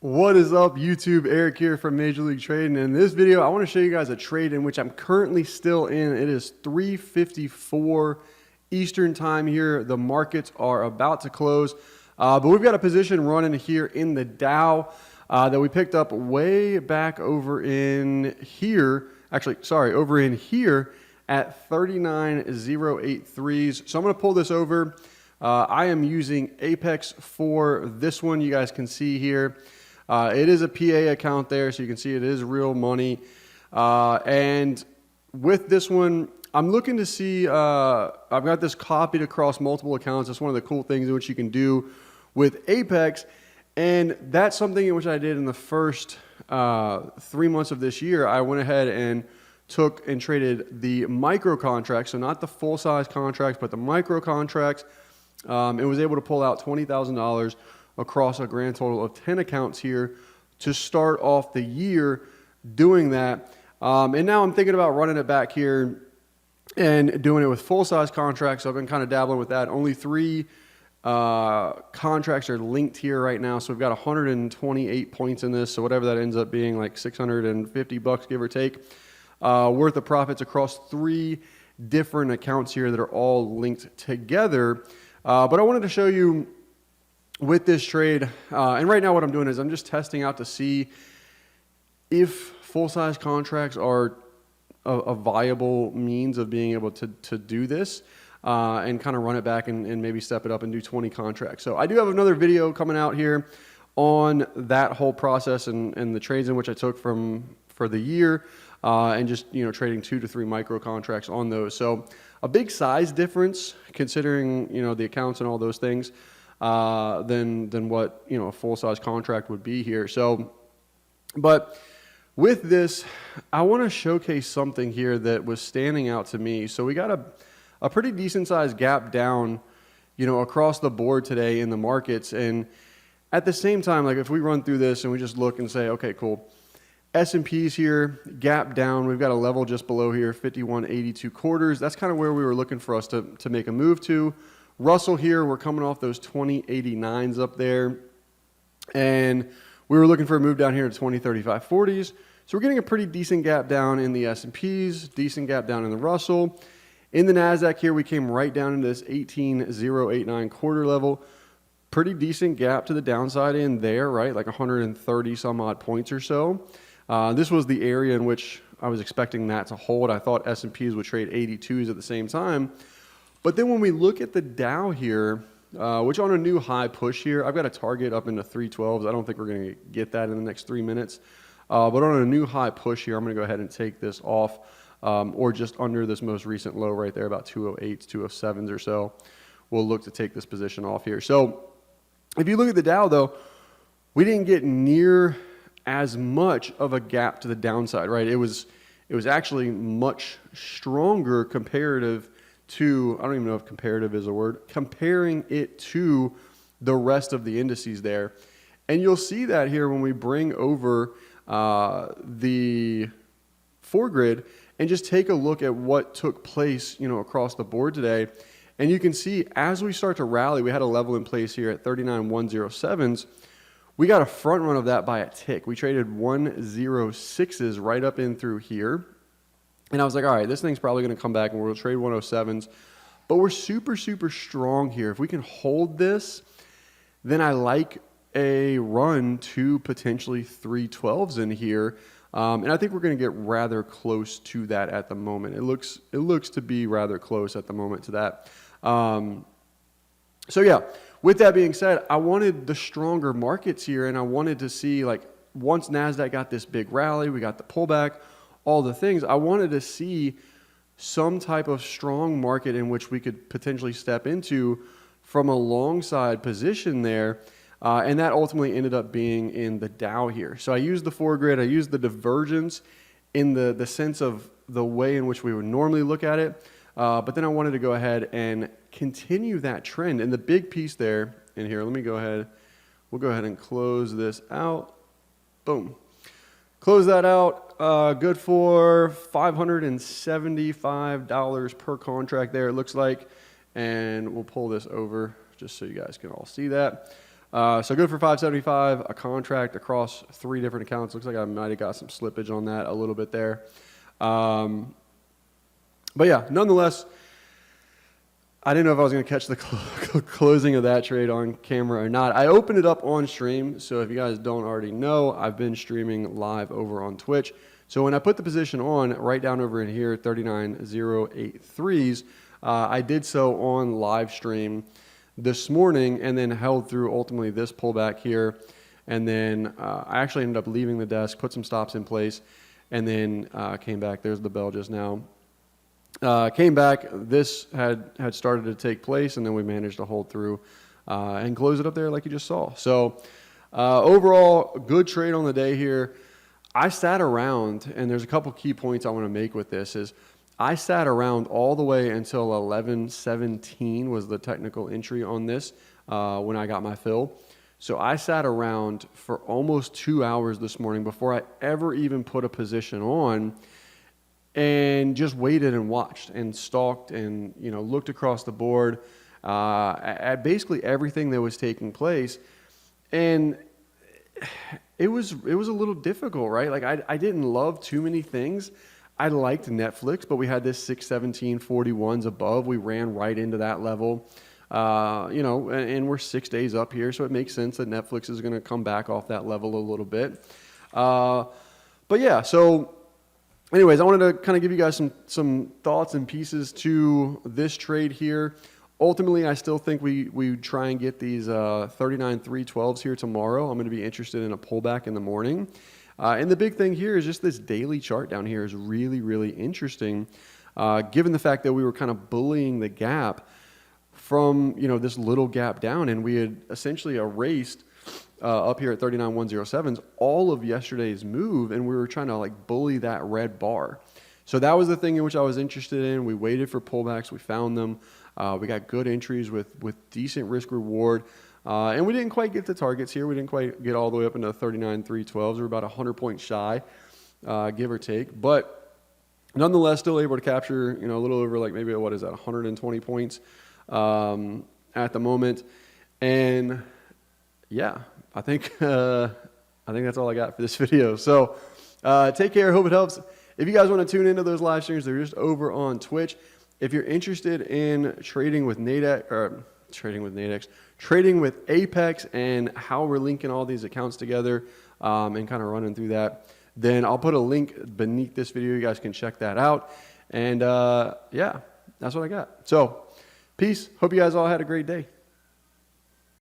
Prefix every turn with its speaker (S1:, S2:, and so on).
S1: What is up, YouTube? Eric here from Major League Trading. In this video, I want to show you guys a trade in which I'm currently still in. It is 3:54 Eastern time here. The markets are about to close, but we've got a position running here in the Dow that we picked up way back over in here. Actually, sorry, over in here at 39,083s. So I'm going to pull this over. I am using Apex for this one. You guys can see here. It is a PA account there, so you can see it is real money. And with this one, I'm looking to see, I've got this copied across multiple accounts. That's one of the cool things in which you can do with Apex. And that's something in which I did in the first 3 months of this year. I went ahead and took and traded the micro contracts, so not the full-size contracts, but the micro contracts. And was able to pull out $20,000 across a grand total of 10 accounts here to start off the year doing that. And now I'm thinking about running it back here and doing it with full-size contracts. So I've been kind of dabbling with that. Only 3 contracts are linked here right now. So we've got 128 points in this. So whatever that ends up being, like $650, give or take, worth of profits across 3 different accounts here that are all linked together. But I wanted to show you with this trade, and right now what I'm doing is I'm just testing out to see if full-size contracts are a viable means of being able to do this and kind of run it back and maybe step it up and do 20 contracts. So I do have another video coming out here on that whole process and the trades in which I took for the year and just trading 2 to 3 micro contracts on those. So a big size difference considering the accounts and all those things than what a full-size contract would be here. So, but with this, I want to showcase something here that was standing out to me. So we got a pretty decent sized gap down, across the board today in the markets. And at the same time, like if we run through this and we just look and say, okay, cool. S&P's here, gap down. We've got a level just below here, 51.82 quarters. That's kind of where we were looking for us to make a move to. Russell here, we're coming off those 20.89s up there. And we were looking for a move down here to 20.3540s. So we're getting a pretty decent gap down in the S&Ps, decent gap down in the Russell. In the NASDAQ here, we came right down into this 18.089 quarter level. Pretty decent gap to the downside in there, right? Like 130 some odd points or so. This was the area in which I was expecting that to hold. I thought S&Ps would trade 82s at the same time. But then when we look at the Dow here, which on a new high push here, I've got a target up into 312s. I don't think we're going to get that in the next 3 minutes. But on a new high push here, I'm going to go ahead and take this off or just under this most recent low right there, about 208s, 207s or so. We'll look to take this position off here. So if you look at the Dow, though, we didn't get near as much of a gap to the downside, right? It was actually much stronger comparative to, I don't even know if comparative is a word, comparing it to the rest of the indices there. And you'll see that here when we bring over the foregrid and just take a look at what took place, across the board today. And you can see as we start to rally, we had a level in place here at 39.107s. We got a front run of that by a tick. We traded 106s right up in through here. And I was like, all right, this thing's probably going to come back and we'll trade 107s. But we're super, super strong here. If we can hold this, then I like a run to potentially 312s in here. And I think we're going to get rather close to that at the moment. It looks to be rather close at the moment to that. So yeah, with that being said, I wanted the stronger markets here, and I wanted to see, like, once NASDAQ got this big rally, we got the pullback, all the things, I wanted to see some type of strong market in which we could potentially step into from a long side position there. And that ultimately ended up being in the Dow here. So I used the foregrid, I used the divergence in the sense of the way in which we would normally look at it. But then I wanted to go ahead and continue that trend. And the big piece there in here, we'll go ahead and close this out. Boom. Close that out. Good for $575 per contract there, it looks like. And we'll pull this over just so you guys can all see that. So good for 575, a contract across 3 different accounts. Looks like I might have got some slippage on that a little bit there. But yeah, nonetheless, I didn't know if I was going to catch the closing of that trade on camera or not. I opened it up on stream, so if you guys don't already know, I've been streaming live over on Twitch. So when I put the position on, right down over in here, 39,083s, I did so on live stream this morning and then held through ultimately this pullback here. And then I actually ended up leaving the desk, put some stops in place, and then came back. There's the bell just now. Came back, this had started to take place, and then we managed to hold through and close it up there like you just saw. So overall, good trade on the day here. I sat around, and there's a couple key points I want to make with this is I sat around all the way until 11:17 was the technical entry on this when I got my fill. So I sat around for almost 2 hours this morning before I ever even put a position on, and just waited and watched and stalked and looked across the board at basically everything that was taking place. And it was a little difficult, right? Like I didn't love too many things. I liked Netflix, but we had this 617.41s above. We ran right into that level, and we're 6 days up here, so it makes sense that Netflix is going to come back off that level a little bit. But yeah, so anyways, I wanted to kind of give you guys some thoughts and pieces to this trade here. Ultimately, I still think we try and get these 39,312s here tomorrow. I'm going to be interested in a pullback in the morning. And the big thing here is just this daily chart down here is really, really interesting, given the fact that we were kind of bullying the gap from this little gap down, and we had essentially erased up here at 39,107s all of yesterday's move, and we were trying to like bully that red bar. So that was the thing in which I was interested in. We waited for pullbacks. We found them. We got good entries with decent risk reward. And we didn't quite get the targets here. We didn't quite get all the way up into 39,312s. We're about 100 points shy, give or take. But nonetheless, still able to capture, a little over like maybe, 120 points at the moment. And yeah, I think that's all I got for this video. So take care. Hope it helps. If you guys want to tune into those live streams, they're just over on Twitch. If you're interested in trading with trading with Apex and how we're linking all these accounts together and kind of running through that, then I'll put a link beneath this video. You guys can check that out. And yeah, that's what I got. So peace. Hope you guys all had a great day.